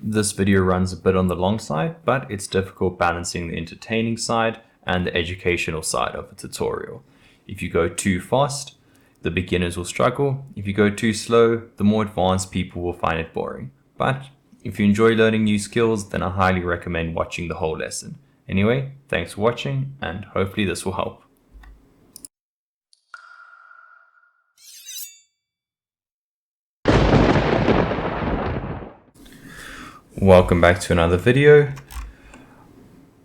this video runs a bit on the long side, but it's difficult balancing the entertaining side and the educational side of a tutorial. If you go too fast, the beginners will struggle. If you go too slow, the more advanced people will find it boring. But if you enjoy learning new skills, then I highly recommend watching the whole lesson. Anyway, thanks for watching, and hopefully this will help. Welcome back to another video.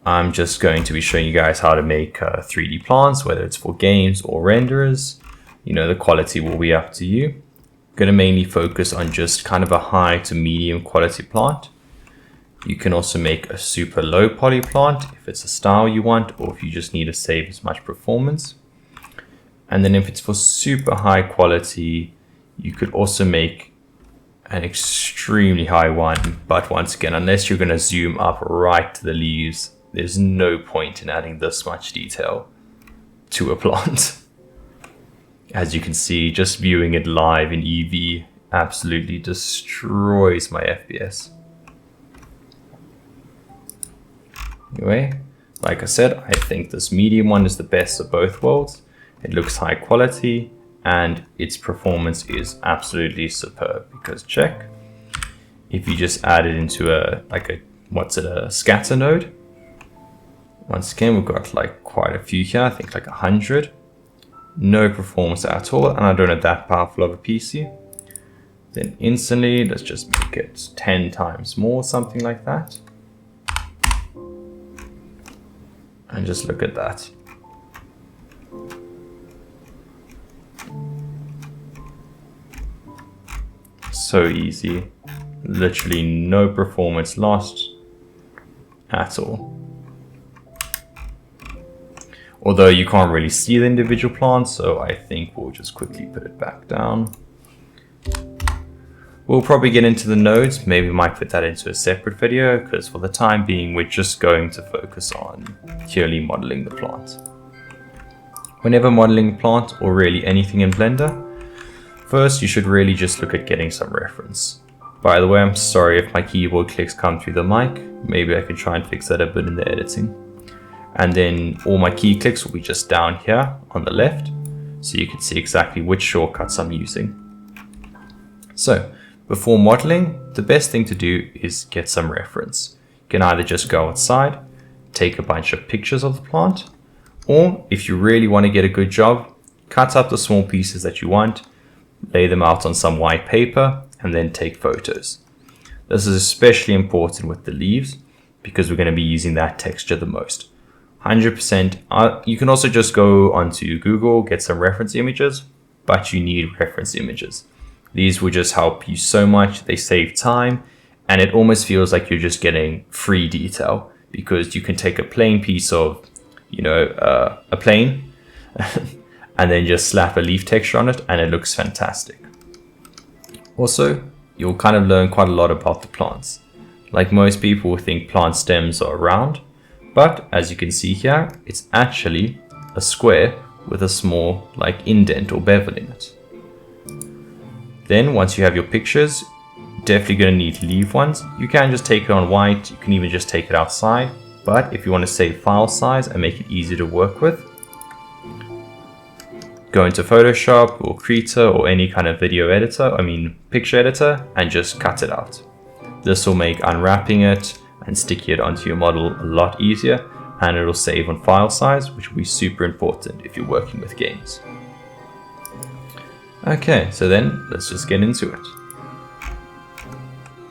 I'm just going to be showing you guys how to make 3D plants, whether it's for games or renderers. You know, the quality will be up to you. I'm going to mainly focus on just kind of a high to medium quality plant. You can also make a super low poly plant if it's a style you want, or if you just need to save as much performance. And then if it's for super high quality, you could also make an extremely high one. But once again, unless you're going to zoom up right to the leaves, there's no point in adding this much detail to a plant. As you can see, just viewing it live in Eevee absolutely destroys my FPS. Anyway, like I said, I think this medium one is the best of both worlds. It looks high quality and its performance is absolutely superb, because check, if you just add it into a scatter node. Once again, we've got like quite a few here, I think like 100. No performance at all, and I don't have that powerful of a PC. Then instantly, let's just make it 10 times more, something like that. And just look at that. So easy. Literally no performance lost at all. Although you can't really see the individual plants, so I think we'll just quickly put it back down. We'll probably get into the nodes. Maybe we might put that into a separate video, because for the time being, we're just going to focus on purely modeling the plant. Whenever modeling a plant, or really anything in Blender, first you should really just look at getting some reference. By the way, I'm sorry if my keyboard clicks come through the mic. Maybe I can try and fix that a bit in the editing. And then all my key clicks will be just down here on the left, so you can see exactly which shortcuts I'm using. So before modeling, the best thing to do is get some reference. You can either just go outside, take a bunch of pictures of the plant, or if you really want to get a good job, cut up the small pieces that you want, lay them out on some white paper, and then take photos. This is especially important with the leaves, because we're going to be using that texture the most. 100%. You can also just go onto Google, get some reference images, but you need reference images. These will just help you so much. They save time, and it almost feels like you're just getting free detail, because you can take a plain piece of, a plane and then just slap a leaf texture on it, and it looks fantastic. Also, you'll kind of learn quite a lot about the plants. Like most people think plant stems are round, but as you can see here, it's actually a square with a small indent or bevel in it. Then once you have your pictures, definitely going to need to leave ones. You can just take it on white, you can even just take it outside, but if you want to save file size and make it easy to work with, go into Photoshop or Krita or any kind of picture editor, and just cut it out. This will make unwrapping it and sticking it onto your model a lot easier, and it'll save on file size, which will be super important if you're working with games. Okay, so then let's just get into it.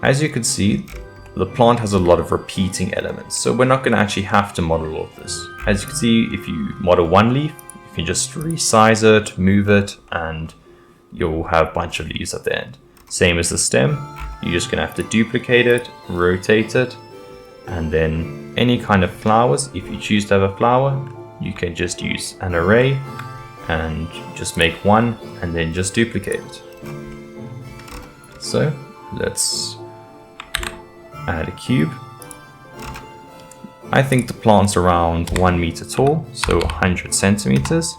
As you can see, the plant has a lot of repeating elements, so we're not going to actually have to model all of this. As you can see, if you model one leaf, you can just resize it, move it, and you'll have a bunch of leaves at the end. Same as the stem, you're just going to have to duplicate it, rotate it, and then any kind of flowers, if you choose to have a flower, you can just use an array and just make one and then just duplicate it. So let's add a cube. I think the plant's around 1 meter tall, so 100 centimeters.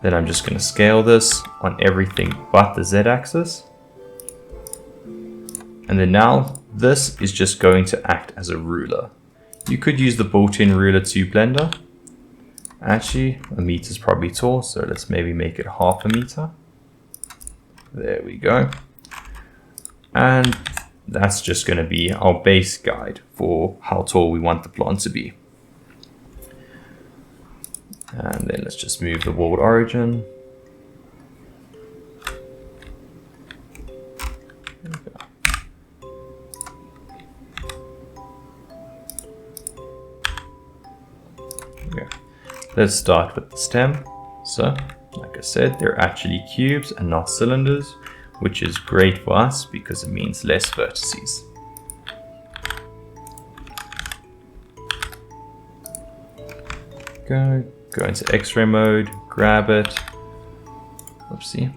Then I'm just going to scale this on everything but the Z-axis. And then now this is just going to act as a ruler. You could use the built-in ruler to Blender. Actually, a meter is probably tall, so let's maybe make it 1/2 meter. There we go. And that's just going to be our base guide for how tall we want the plant to be. And then let's just move the world origin. Okay. Let's start with the stem. So, like I said, they're actually cubes and not cylinders, which is great for us because it means less vertices. Go into X-ray mode, grab it. Oopsie.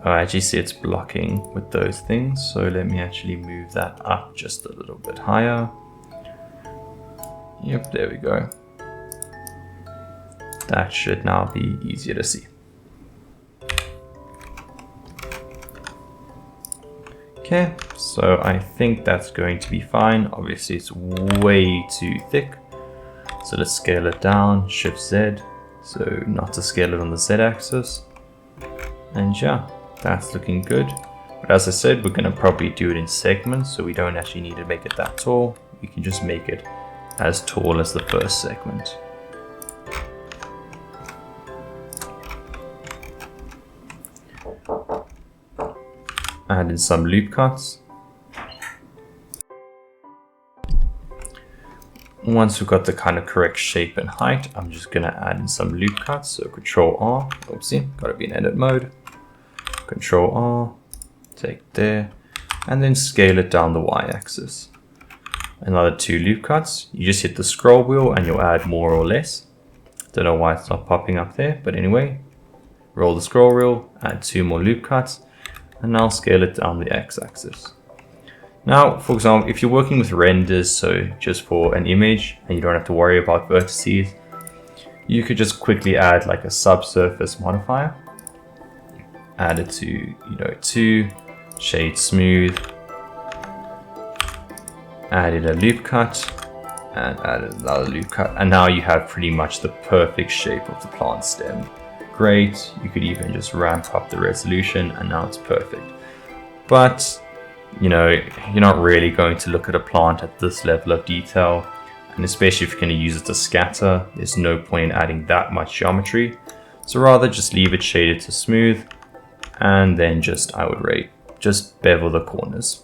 Oh, I actually see it's blocking with those things, so let me actually move that up just a little bit higher. Yep, there we go. That should now be easier to see. Okay, so I think that's going to be fine. Obviously it's way too thick. So let's scale it down, Shift Z, so not to scale it on the Z axis. And yeah, that's looking good. But as I said, we're gonna probably do it in segments, so we don't actually need to make it that tall. We can just make it as tall as the first segment. Add in some loop cuts. Once we've got the kind of correct shape and height, I'm just gonna add in some loop cuts. So Control R, oopsie, gotta be in edit mode. Control R, take there, and then scale it down the Y-axis. Another 2 loop cuts. You just hit the scroll wheel and you'll add more or less. Don't know why it's not popping up there, but anyway, roll the scroll wheel, add 2 more loop cuts, and now scale it down the X-axis. Now, for example, if you're working with renders, so just for an image, and you don't have to worry about vertices, you could just quickly add like a subsurface modifier. Add it to, 2, shade smooth, added a loop cut, and added another loop cut, and now you have pretty much the perfect shape of the plant stem. Great, you could even just ramp up the resolution and now it's perfect. But, you're not really going to look at a plant at this level of detail, and especially if you're going to use it to scatter, there's no point in adding that much geometry. So rather just leave it shaded to smooth, and then just bevel the corners.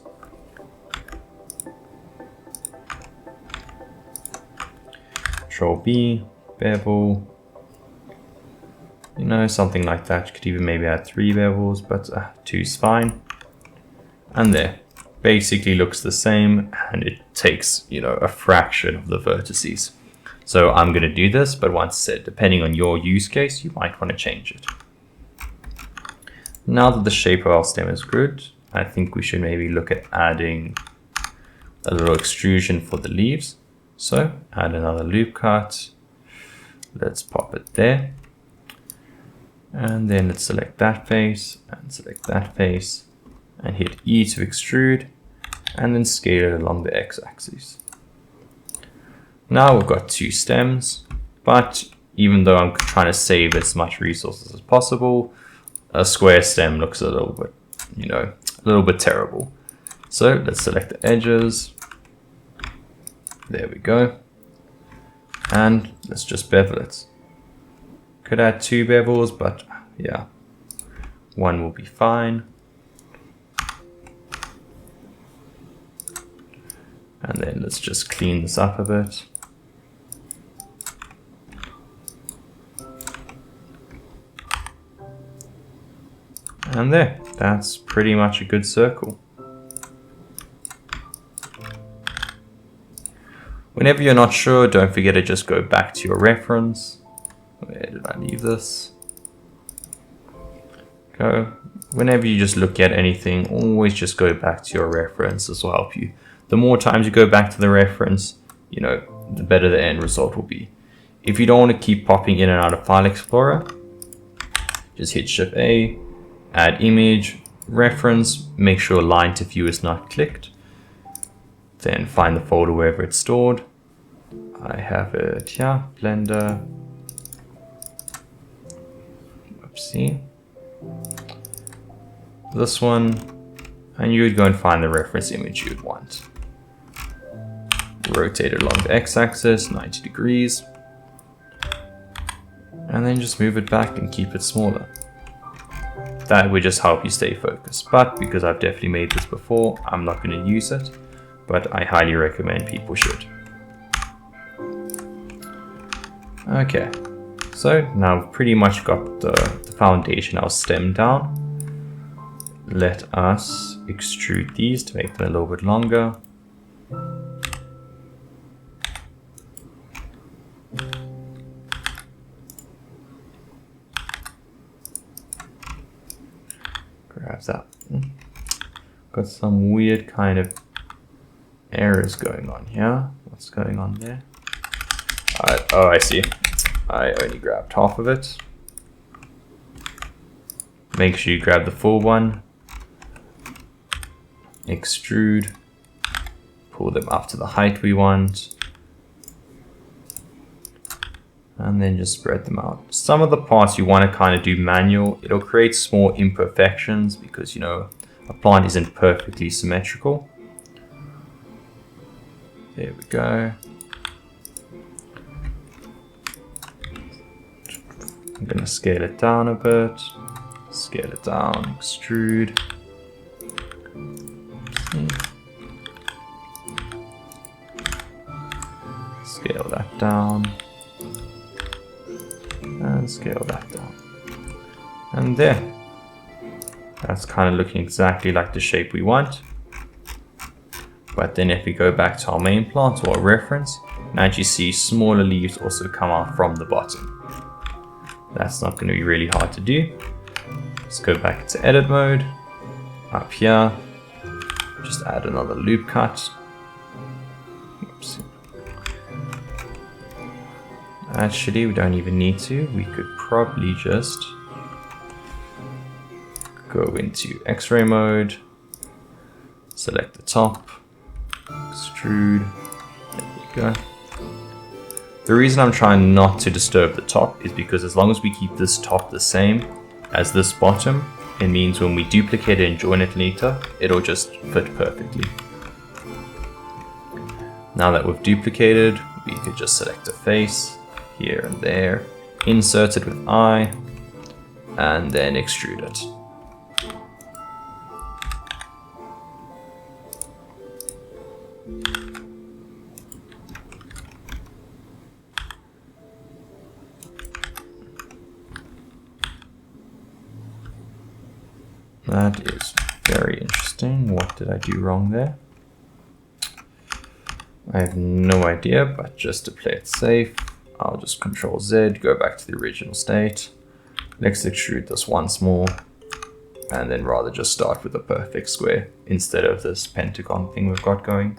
Control B, bevel. Something like that. You could even maybe add 3 bevels, but 2 is fine. And there, basically looks the same, and it takes, a fraction of the vertices. So I'm going to do this, but once said, depending on your use case, you might want to change it. Now that the shape of our stem is good, I think we should maybe look at adding a little extrusion for the leaves. So add another loop cut. Let's pop it there. And then let's select that face and select that face and hit E to extrude and then scale it along the X-axis. Now we've got 2 stems, but even though I'm trying to save as much resources as possible, a square stem looks a little bit, terrible. So let's select the edges. There we go. And let's just bevel it. Could add 2 bevels, but yeah, 1 will be fine. And then let's just clean this up a bit. And there, that's pretty much a good circle. Whenever you're not sure, don't forget to just go back to your reference. Where did I leave this? Whenever you just look at anything, always just go back to your reference. This will help you. The more times you go back to the reference, the better the end result will be. If you don't want to keep popping in and out of File Explorer, just hit Shift A, add image, reference, make sure line to view is not clicked. Then find the folder wherever it's stored. I have it here, Blender. Oopsie. This one, and you would go and find the reference image you'd want. Rotate it along the x-axis, 90 degrees. And then just move it back and keep it smaller. That would just help you stay focused. But because I've definitely made this before, I'm not going to use it. But I highly recommend people should. Okay, so now I've pretty much got the foundation, our stem down. Let us extrude these to make them a little bit longer. Grab that. Got some weird kind of errors going on here. What's going on there? Oh, I see. I only grabbed half of it. Make sure you grab the full one. Extrude. Pull them up to the height we want. And then just spread them out. Some of the parts you want to kind of do manual. It'll create small imperfections because, you know, a plant isn't perfectly symmetrical. There we go. I'm going to scale it down a bit. Scale it down, extrude. Scale that down. And scale that down. And there. That's kind of looking exactly like the shape we want. But then if we go back to our main plant or our reference, now you see smaller leaves also come out from the bottom. That's not going to be really hard to do. Let's go back to edit mode. Up here, just add another loop cut. Oops. Actually, we don't even need to. We could probably just go into X-ray mode, select the top, extrude. There we go. The reason I'm trying not to disturb the top is because as long as we keep this top the same as this bottom, it means when we duplicate it and join it later, it'll just fit perfectly. Now that we've duplicated, we could just select a face here and there, insert it with I, and then extrude it. That is very interesting. What did I do wrong there? I have no idea, but just to play it safe, I'll just Control Z, go back to the original state. Let's extrude this once more, and then rather just start with a perfect square instead of this pentagon thing we've got going.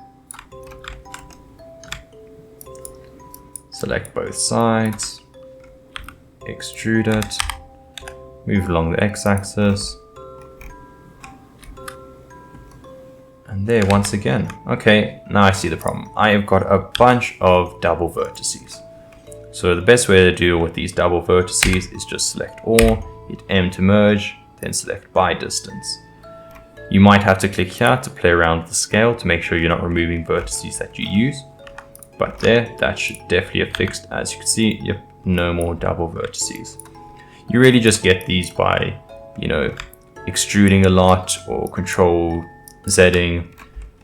Select both sides, extrude it, move along the x-axis, and there once again. Okay, now I see the problem. I have got a bunch of double vertices. So the best way to deal with these double vertices is just select all, hit M to merge, then select by distance. You might have to click here to play around with the scale to make sure you're not removing vertices that you use. But there, that should definitely have fixed. As you can see, yep, no more double vertices. You really just get these by, you know, extruding a lot or Control Zing,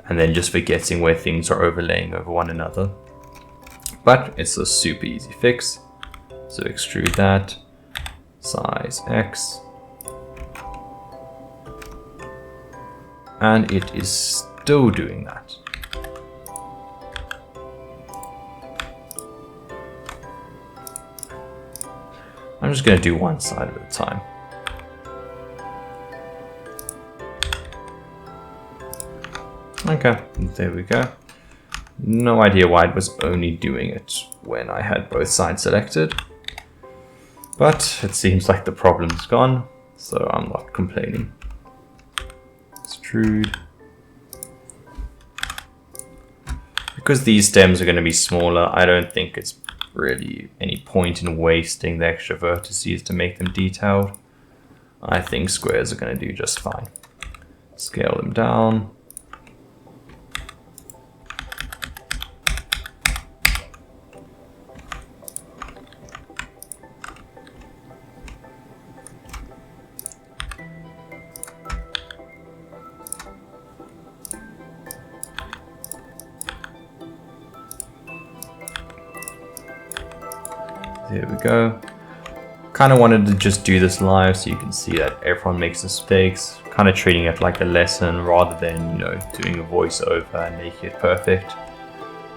and then just forgetting where things are overlaying over one another. But it's a super easy fix. So extrude that, size X, and it is still doing that. I'm just going to do one side at a time. Okay, there we go. No idea why it was only doing it when I had both sides selected. But it seems like the problem's gone, so I'm not complaining. Extrude. Because these stems are going to be smaller, I don't think it's really any point in wasting the extra vertices to make them detailed. I think squares are going to do just fine. Scale them down. There we go. Kind of wanted to just do this live so you can see that everyone makes mistakes, kind of treating it like a lesson rather than, you know, doing a voiceover and making it perfect.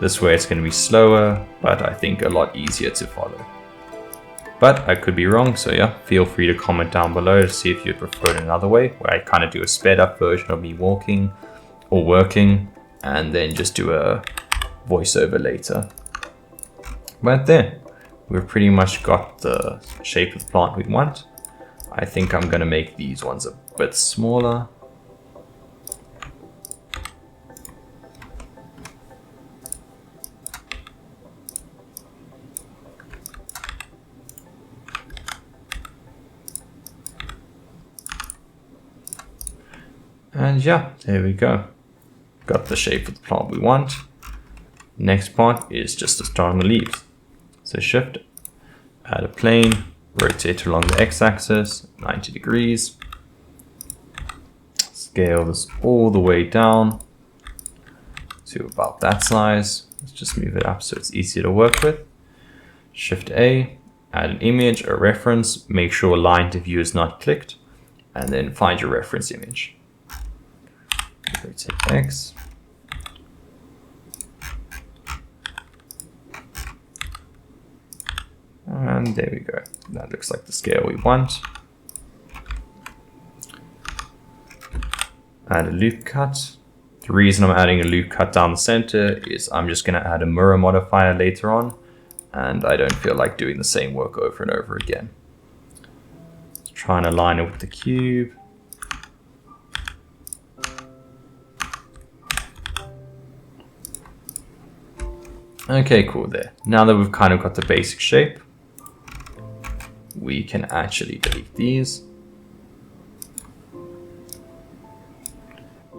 This way it's going to be slower, but I think a lot easier to follow. But I could be wrong, so yeah, feel free to comment down below to see if you'd prefer it another way, where I kind of do a sped up version of me walking or working, and then just do a voiceover later. But there. We've pretty much got the shape of the plant we want. I think I'm going to make these ones a bit smaller. And yeah, there we go. Got the shape of the plant we want. Next part is just to start on the leaves. So shift, add a plane, rotate along the x-axis, 90 degrees. Scale this all the way down to about that size. Let's just move it up so it's easier to work with. Shift A, add an image, a reference, make sure line to view is not clicked, and then find your reference image. Rotate X. And there we go. That looks like the scale we want. Add a loop cut. The reason I'm adding a loop cut down the center is I'm just going to add a mirror modifier later on, and I don't feel like doing the same work over and over again. Let's try and align it with the cube. Okay, cool there. Now that we've kind of got the basic shape, we can actually delete these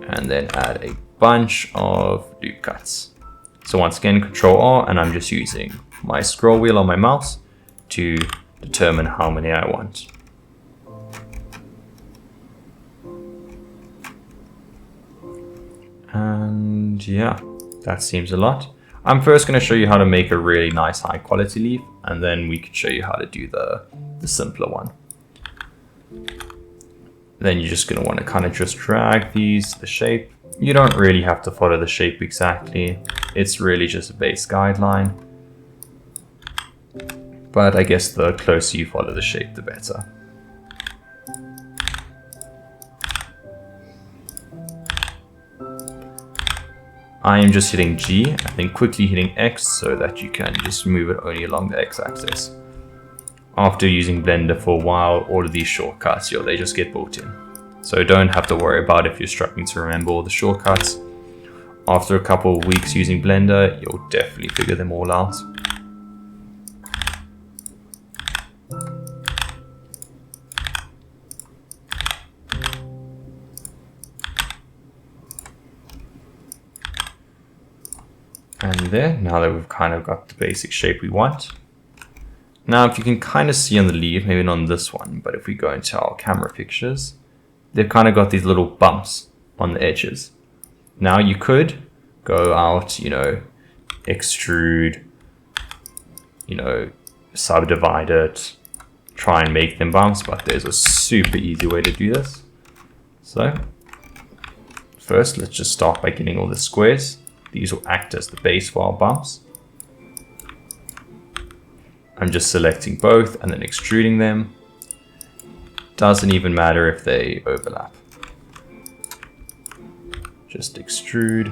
and then add a bunch of loop cuts. So once again, Control R, and I'm just using my scroll wheel on my mouse to determine how many I want. And yeah, that seems a lot. I'm first going to show you how to make a really nice high quality leaf, and then we can show you how to do the simpler one. Then you're just going to want to kind of just drag these to the shape. You don't really have to follow the shape exactly. It's really just a base guideline. But I guess the closer you follow the shape, the better. I am just hitting G and then quickly hitting X so that you can just move it only along the X-axis. After using Blender for a while, all of these shortcuts, they just get built in. So don't have to worry about if you're struggling to remember all the shortcuts. After a couple of weeks using Blender, you'll definitely figure them all out. And there, now that we've kind of got the basic shape we want. Now, if you can kind of see on the leaf, maybe not on this one, but if we go into our camera pictures, they've kind of got these little bumps on the edges. Now you could go out, extrude, subdivide it, try and make them bumps, but there's a super easy way to do this. So first, let's just start by getting all the squares. These will act as the base for our bumps. I'm just selecting both and then extruding them. Doesn't even matter if they overlap. Just extrude.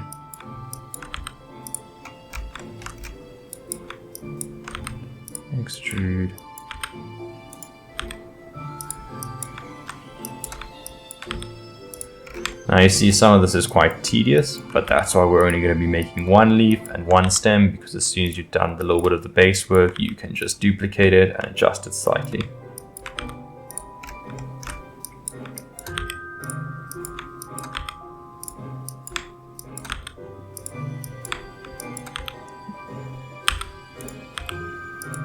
Extrude. Now you see some of this is quite tedious, but that's why we're only going to be making one leaf and one stem, because as soon as you've done the little bit of the base work, you can just duplicate it and adjust it slightly.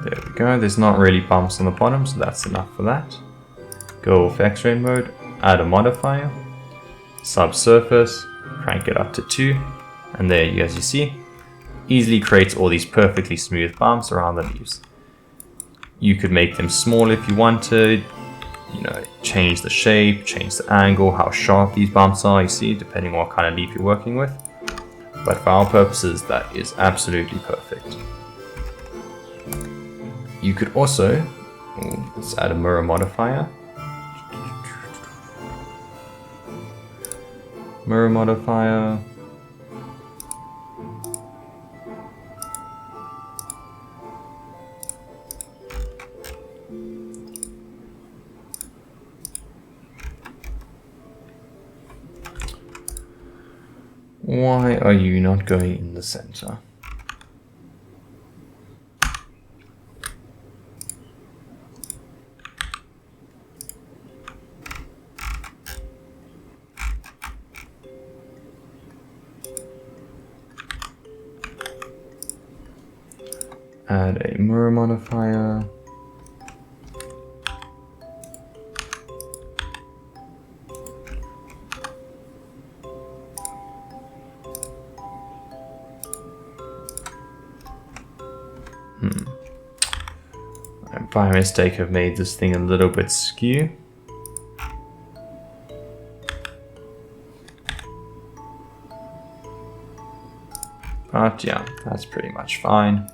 There we go, there's not really bumps on the bottom, so that's enough for that. Go off X-ray mode, add a modifier, subsurface, crank it up to 2, and there you, as you see, easily creates all these perfectly smooth bumps around the leaves. You could make them small if you wanted, you know, change the shape, change the angle, how sharp these bumps are, you see, depending on what kind of leaf you're working with. But for our purposes, that is absolutely perfect. You could also, let's add a mirror modifier. Mirror modifier. Why are you not going in the center? Add a mirror modifier. By mistake, I've made this thing a little bit skew. But yeah, that's pretty much fine.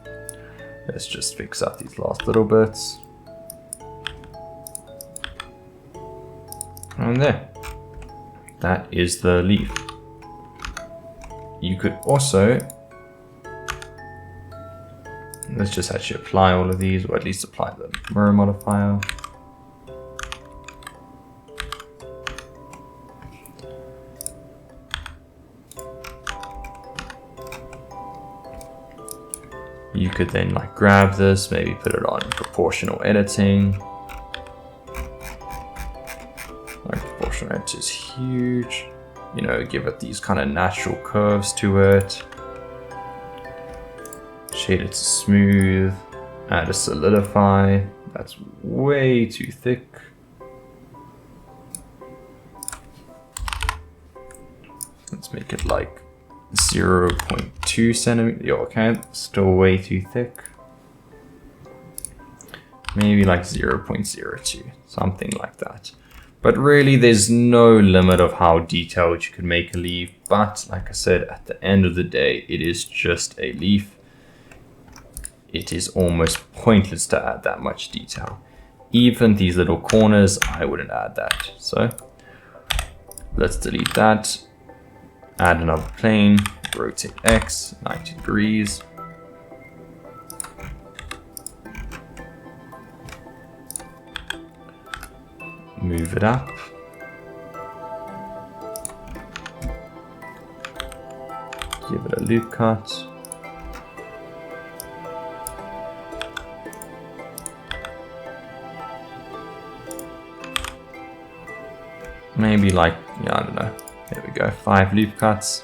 Let's just fix up these last little bits. And there. That is the leaf. You could also, let's just actually apply all of these, or at least apply the mirror modifier. You could then like grab this, maybe put it on proportional editing. Like proportional editing is huge. You know, give it these kind of natural curves to it. Shade it to smooth. Add a solidify. That's way too thick. Let's make it like 0.2 centimeter. Okay, still way too thick. Maybe like 0.02, something like that. But really, there's no limit of how detailed you can make a leaf. But like I said, at the end of the day, it is just a leaf. It is almost pointless to add that much detail. Even these little corners, I wouldn't add that. So let's delete that. Add another plane, rotate X 90 degrees. Move it up. Give it a loop cut. Maybe like, yeah, I don't know. There we go, 5 loop cuts.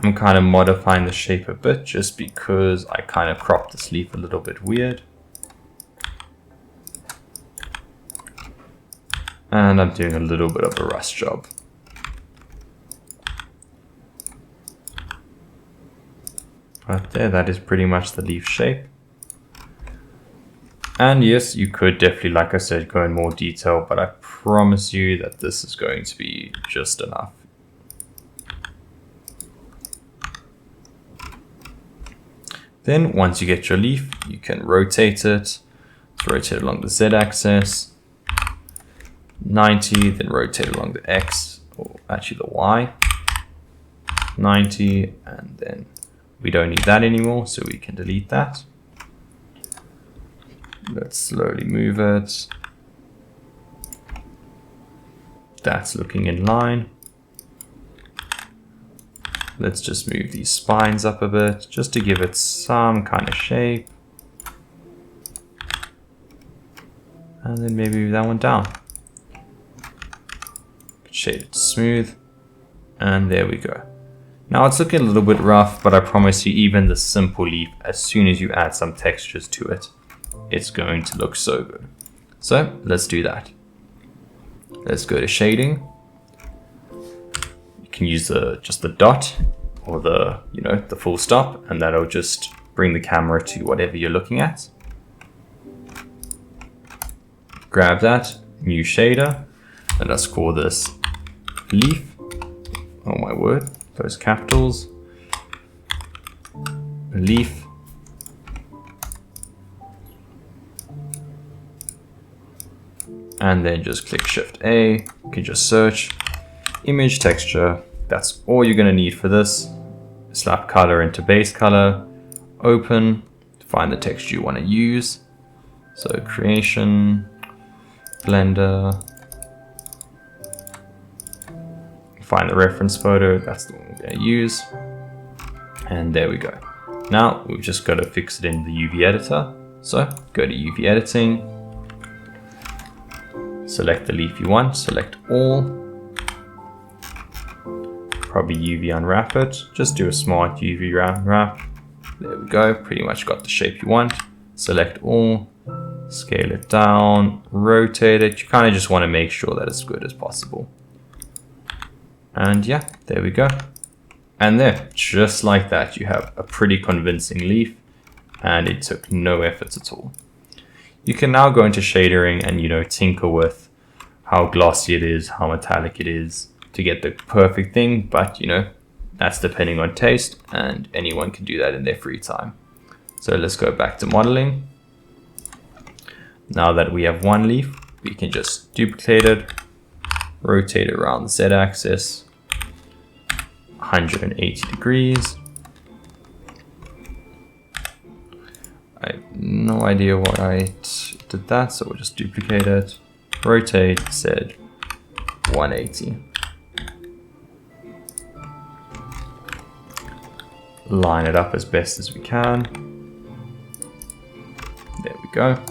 I'm kind of modifying the shape a bit just because I kind of cropped this leaf a little bit weird. And I'm doing a little bit of a rust job. But there, that is pretty much the leaf shape. And yes, you could definitely, like I said, go in more detail, but I promise you that this is going to be just enough. Then once you get your leaf, you can rotate it. Let's rotate along the Z-axis, 90, then rotate along the X, or actually the Y, 90, and then we don't need that anymore, so we can delete that. Let's slowly move it. That's looking in line. Let's just move these spines up a bit, just to give it some kind of shape. And then maybe move that one down. Shade it smooth. And there we go. Now it's looking a little bit rough, but I promise you, even the simple leaf, as soon as you add some textures to it, it's going to look so good. So let's do that. Let's go to shading. You can use just the dot or the full stop, and that'll just bring the camera to whatever you're looking at. Grab that, new shader, and let's call this leaf. Oh my word, those capitals. Leaf. And then just click Shift A. You can just search image texture. That's all you're going to need for this. Slap color into base color. Open to find the texture you want to use. So creation, Blender. Find the reference photo. That's the one we're going to use. And there we go. Now we've just got to fix it in the UV editor. So go to UV editing. Select the leaf you want, select all. Probably UV unwrap it. Just do a smart UV unwrap. There we go, pretty much got the shape you want. Select all, scale it down, rotate it. You kind of just want to make sure that it's good as possible. And yeah, there we go. And there, just like that, you have a pretty convincing leaf, and it took no effort at all. You can now go into shadering and, tinker with how glossy it is, how metallic it is to get the perfect thing. But, that's depending on taste, and anyone can do that in their free time. So let's go back to modeling. Now that we have one leaf, we can just duplicate it, rotate it around the Z-axis, 180 degrees. I have no idea why I did that, so we'll just duplicate it, rotate, Z 180. Line it up as best as we can. There we go.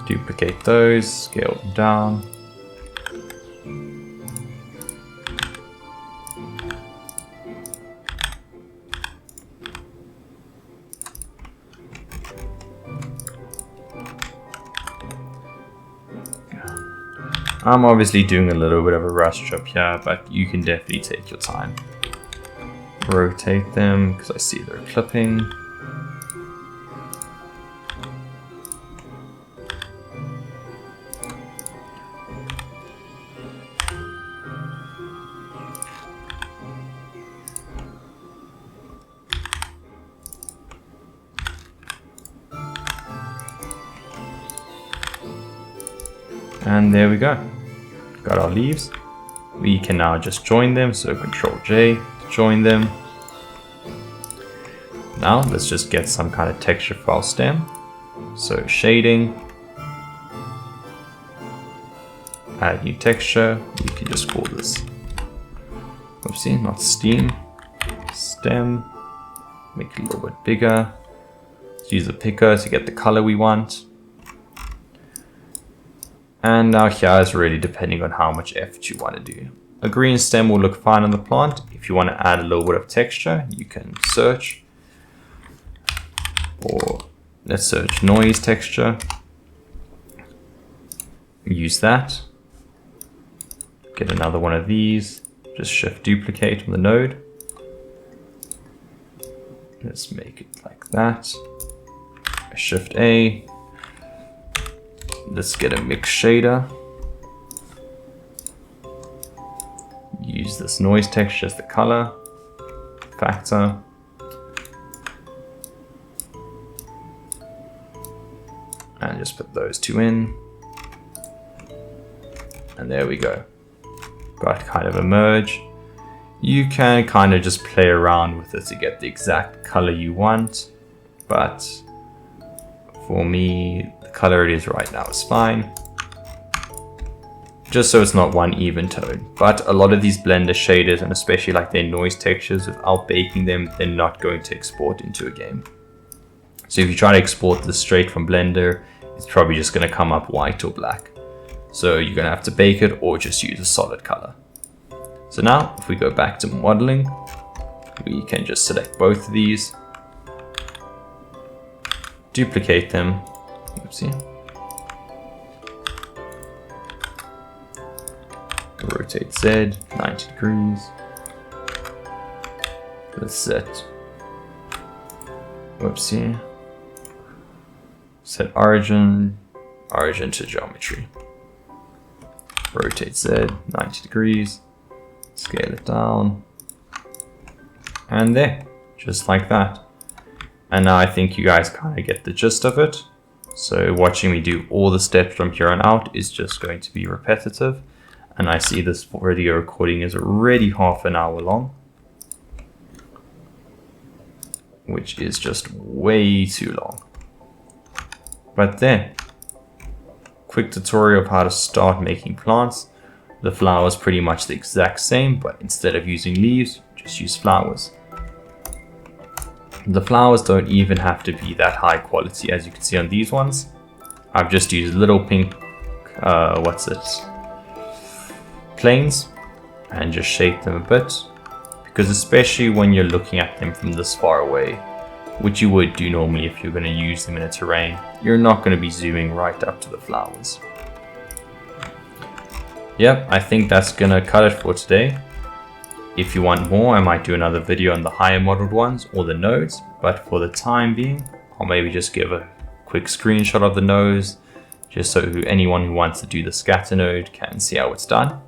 Duplicate those, scale them down. I'm obviously doing a little bit of a rush job here, but you can definitely take your time. Rotate them because I see they're clipping. And there we go. Got our leaves. We can now just join them. So Control J to join them. Now let's just get some kind of texture for our stem. So shading. Add new texture. We can just call this, oopsie, not steam. Stem. Make it a little bit bigger. Let's use the picker to get the color we want. And now here is really depending on how much effort you want to do. A green stem will look fine on the plant. If you want to add a little bit of texture, you can search. Or let's search noise texture. Use that. Get another one of these. Just shift duplicate on the node. Let's make it like that. Shift A. Let's get a mix shader. Use this noise texture as the color factor. and just put those two in. And there we go. Got kind of a merge. You can kind of just play around with it to get the exact color you want, but for me, the color it is right now is fine. Just so it's not one even tone. But a lot of these Blender shaders, and especially like their noise textures, without baking them, they're not going to export into a game. So if you try to export this straight from Blender, it's probably just going to come up white or black. So you're going to have to bake it or just use a solid color. So now if we go back to modeling, we can just select both of these, duplicate them, oopsie, rotate Z 90 degrees. Let's set, whoopsie, set origin to geometry. Rotate Z 90 degrees, scale it down, and there, just like that. And now I think you guys kind of get the gist of it. So watching me do all the steps from here on out is just going to be repetitive. And I see this video recording is already half an hour long, which is just way too long. But there, quick tutorial of how to start making plants. The flower is pretty much the exact same, but instead of using leaves, just use flowers. The flowers don't even have to be that high quality, as you can see on these ones. I've just used little pink, planes, and just shape them a bit, because especially when you're looking at them from this far away, which you would do normally if you're going to use them in a terrain, you're not going to be zooming right up to the flowers. Yep, I think that's going to cut it for today. If you want more, I might do another video on the higher modeled ones or the nodes, but for the time being, I'll maybe just give a quick screenshot of the nodes, just so anyone who wants to do the scatter node can see how it's done.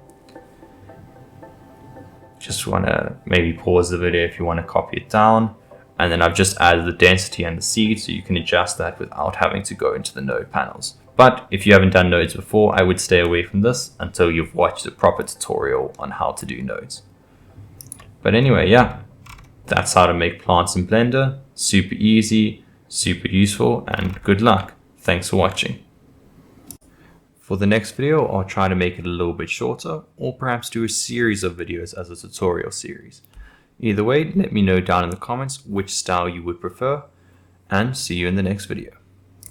Just want to maybe pause the video if you want to copy it down. And then I've just added the density and the seed, so you can adjust that without having to go into the node panels. But if you haven't done nodes before, I would stay away from this until you've watched a proper tutorial on how to do nodes. But anyway, yeah, that's how to make plants in Blender. Super easy, super useful, and good luck. Thanks for watching. For the next video, I'll try to make it a little bit shorter, or perhaps do a series of videos as a tutorial series. Either way, let me know down in the comments which style you would prefer, and see you in the next video.